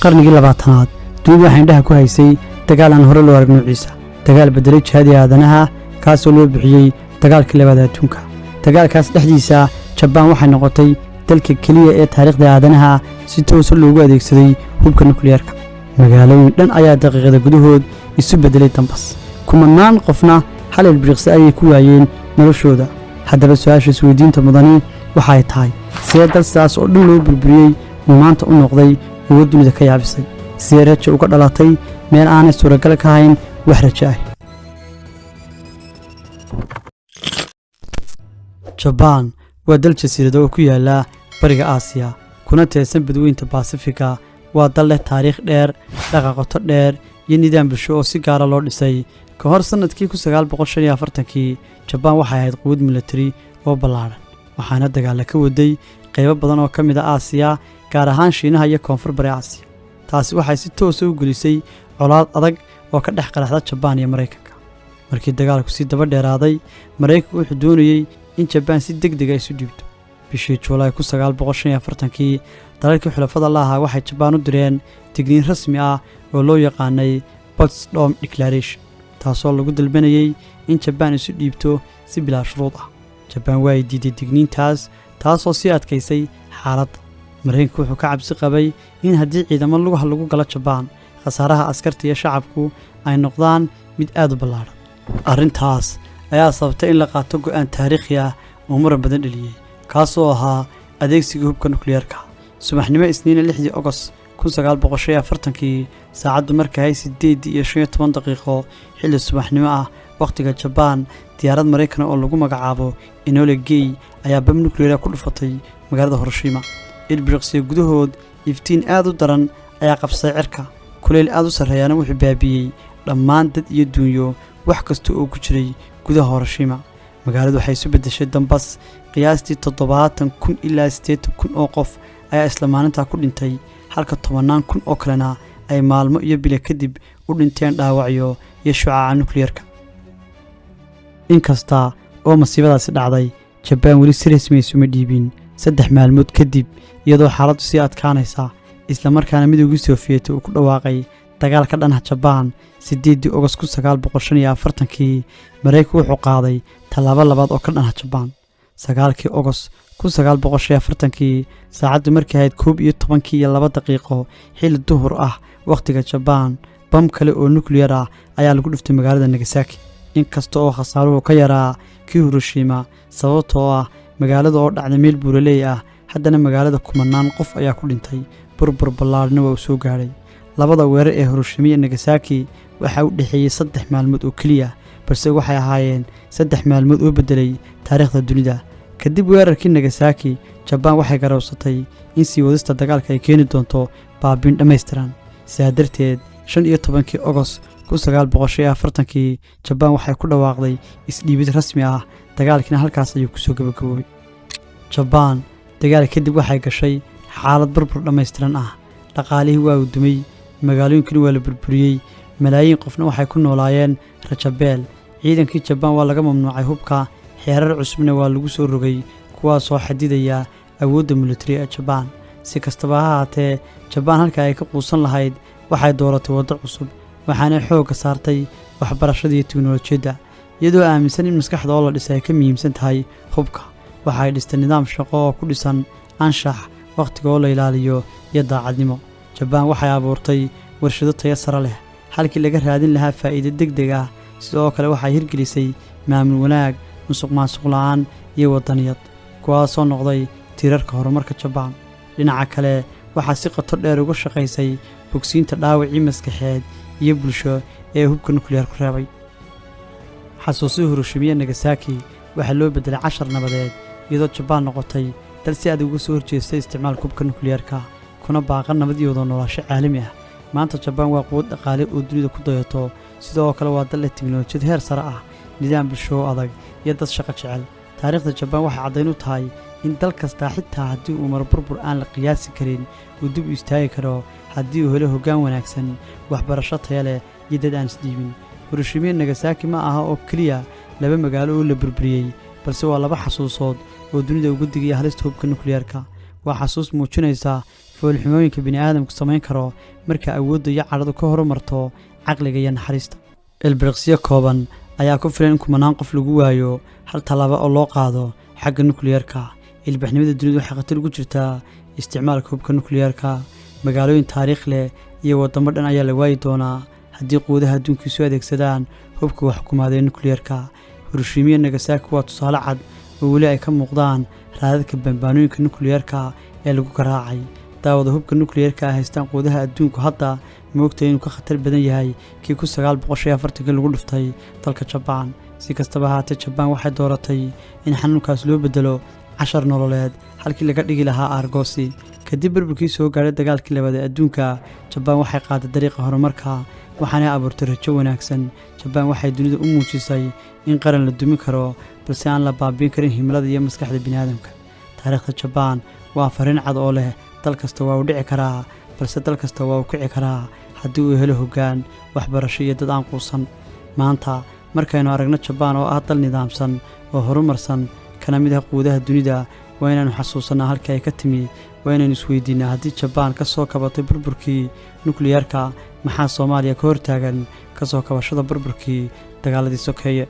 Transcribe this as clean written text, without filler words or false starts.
qarnigii 20aad dunidu waxay indhaha ku haysay dagaal aan hore loo arag nuuciisa dagaal bedelay jihadii aadanaha kaasoo loo bixiyey dagaalkii labaad ee adduunka dagaalkaas dhexdiisa Jabbaan waxay noqotay dalka kaliya ee taariikhda aadanaha si toos ah loogu adeegsaday hubka nukliyeerka magaalooyin dhan ayaa daqiiqada gudahood isu bedelay dambas kumanaan qofna hal ilbiriqsi ayay ku waayeen noloshooda haddaba su'aasha isweydiinta mudani waxay tahay sidee dal sidaas oo dhan loo burburiyey maanta u noqday ugu dunida ka yaabisay sidee rajo uga dhalatay meel aanay suuragal ka ahayn wax rajo ah Jabbaan waa dal jasiirado oo ku yaala bariga Aasiya kuna teesan badweynta Pacifica waa dal leh taariikh dheer dhaqaqoto dheer iyo nidaam bulsho oo si gaar ah loo dhisay ka hor sanadkii 1945kii Jabbaan waxay ahayd quwad military oo ballaaran waxaana dagaal ka waday qaybo badan oo kamid ah Aasiya gaar ahaan Shiinaha iyo Koonfur Bari Aasiya taasi waxay si toos ah u gelisay colaad adag oo ka dhex qaraxda Jabbaan iyo Mareykanka markii dagaalku si daba dheeraaday Mareykanku wuxuu doonayay in Jabbaan si degdeg ah isu dhiibto bishii Juulaay 1945kii dalalkii xulafada la ahaa waxay Jabbaan u direen digniin rasmi ah oo loo yaqaanay Potsdam Declaration taasoo lagu dalbanayay in Jabbaan isu dhiibto si bilaa shuruud ah Jabbaan way diiday digniintaas taasoo si adkaysay xaaladda Mareykanku wuxuu ka cabsi qabay in haddii ciidamo lagu galo Jabbaan khasaaraha askarta iyo shacabku ay noqdaan mid aad u ballaaran arrintaas ayaa sababtay in la qaato go'aan taariikhi ah oo muran badan dhaliyay kaasoo ahaa adeegsiga hubka nukliyeerka subaxnimo Isniin 6 August 1945kii saacadu markay ahayd 8:15 xilli subaxnimo ah waqtiga Jabbaan diyaarad Mareykan oo lagu magacaabo Enola Gay ayaa bam nukliyeer ku dhufatay magaalada Hiroshima ilbiriqsi gudahood iftiin aad u daran ayaa qabsay cirka kuleel aad u sareeyana wuxuu baabiyay dhammaan dad iyo duunyo wax kasta oo ku jiray gudaha Hiroshima magaaladu waxay isu bedeshay dambas qiyaastii 70,000 ilaa 80,000 oo qof ayaa isla maalinta ku dhintay halka 10,000 oo kalena ay maalmo iyo bilo kadib u dhinteen dhaawacyo iyo shucaaca nukliyeerka inkasta oo masiibadaasi dhacday Jabbaan weli si rasmi ah uma dhiibin 3 maalmood kadib iyadoo xaaladdu si adkaanaysa isla markaana midowgii Soviet uu ku dhawaaqay dagaal ka dhan ah Jabbaan 8 August 1945kii Mareykanku wuxuu qaaday tallaabo labaad oo ka dhan ah Jabbaan 9 August 1945kii saacadu markay ahayd 11:02 xilli duhur ah waqtiga Jabbaan bam kale oo nukliyeer ah ayaa lagu dhuftay magaalada Nagasaki inkasta oo khasaaruhu ka yaraa kii Hiroshima sababtoo ah magaalada oo dhacday meel buuraley ah haddana magaalada kumanaan qof ayaa ku dhintay burbur ballaaran oo soo gaaray labada weerar ee Hiroshima iyo Nagasaki waxa u dhaxeeyay 3 maalmood oo kaliya balse waxay ahaayeen 3 maalmood oo bedelay taariikhda dunida kadib weerarkii Nagasaki Jabbaan waxay garowsatay in sii wadista dagaalka ay keeni doonto baabin dhameystiran sidaa darteed 15 August 1945kii Jabbaan waxay ku dhawaaqday isdhiibid rasmi ah dagaalkina halkaas ayuu ku soo gabagaboobay Jabbaan dagaal kadib waxay gashay xaalad burbur dhameystiran ah dhaqaalihii waa u dumay magaalooyinkuna waa la burburiyey malaayiin qofna waxay ku noolaayeen rajabeel ciidankii Jabbaan waa laga mamnuucay hubka xeerar cusubna waa lagu soo rogay kuwaasoo xadidaya awoodda military ee Jabbaan si kastaba ha ahaatee Jabbaan halka ay ka quusan lahayd waxay dooratay waddo cusub waxaana xoogga saartay waxbarashada iyo tiknoolajiyadda iyadoo aaminsan in maskaxda oo la dhisay ay ka muhiimsan tahay hubka waxay dhistay nidaam shaqo oo ku dhisan anshax waqtiga oo la ilaaliyo iyo daacadnimo Jabbaan waxay abuurtay warshado tayo sare leh halkii laga raadin lahaa faa'iido degdeg ah sidoo kale waxay hirgelisay maamul wanaag musuqmaasuq la'aan iyo wadaniyad kuwaasoo noqday tiirarka horumarka Jabbaan dhinaca kale waxaa si qoto dheer uga shaqaysay bogsiinta dhaawacii maskaxeed iyo bulsho ee hubka nukliyeerku reebay xasuusi Hiroshima iyo Nagasaki waxaa loo bedelay 10 nabadeed iyadoo Jabbaan noqotay dal si aad uga soo horjeestay isticmaalka hubka nukliyeerka kuna baaqan nabad iyo wada noolaansho caalami ah maanta Jabbaan waa quwad dhaqaale oo dunida ku dayato sidoo kale waa dal leh tiknoolajiyad heer sare ah nidaam bulsho adag iyo dad shaqo jecel taariikhda Jabbaan waxay caddayn u tahay in dal kasta xitaa haddii uu mar burbur aan la qiyaasi karin uu dib u istaagi karo haddii uu helo hoggaan wanaagsan waxbarasho tayo leh iyo dad aan isdhiibin Hiroshima iyo Nagasaki ma aha oo kaliya laba magaalo oo la burburiyey balse waa laba xasuusood oo dunida ugu digaya halista hubka nukliyeerka waa xasuus muujinaysa foolxumooyinka bini'aadamku samayn karo marka awoodda iyo cadhadu ka horumarto caqliga iyo naxariista. ilbiriqsiyo kooban ayaa ku filan in kumanaan qof lagu waayo hal tallaabo oo loo qaado xagga nukliyeerka. ilbaxnimada dunidu waxay khatar ugu jirtaa isticmaalka hubka nukliyeerka. magaalooyin taariikh leh iyo waddamo dhan ayaa la waayi doonaa haddii quwadaha adduunku isu adeegsadaan hubka wax xukumaadee nukliyeerka. Hiroshima iyo Nagasaki waa tusaale cad oo weli ay ka muuqdaan raadadka bambaanooyinka nukliyeerka ee lagu garaacay. daawada hubka nukliyeerka ah haystaan quwadaha adduunku hadda ma ogtahay inuu ka khatar badan yahay kii 1940 lagu dhuftay dalka Jabaan. si kastaba ahaatee Jabaan waxay dooratay in xanuunkaas loo bedelo cashar nololeed halkii laga dhigi lahaa aargoosi. kadib burburkii soo gaaray dagaalkii labaad ee adduunka, Jabaan waxay qaaday dariiqa horumarka waxaana abuurtay rajo wanaagsan. Jabaan waxay dunida u muujisay in qaran la dumin karo balse aan la baabiin karin himilada iyo maskaxda bini'aadamka. taariikhda Jabaan waa fariin cad oo leh dal kasta waa u dhici karaa balse dal kasta waa u kici karaa haddii uu helo hoggaan, waxbarasho iyo dad aan quusan. maanta markaynu aragno Jabaan oo ah dal nidaamsan oo horumarsan kana mid ah quwadaha dunida, waa inaanu xasuusanaa halkii ay ka timi. waa inaynu isweydiinaa haddii Jabaan ka soo kabatay burburkii nukliyeerka, maxaa Soomaaliya ka hortaagan ka soo kabashada burburkii dagaaladii sokeeye.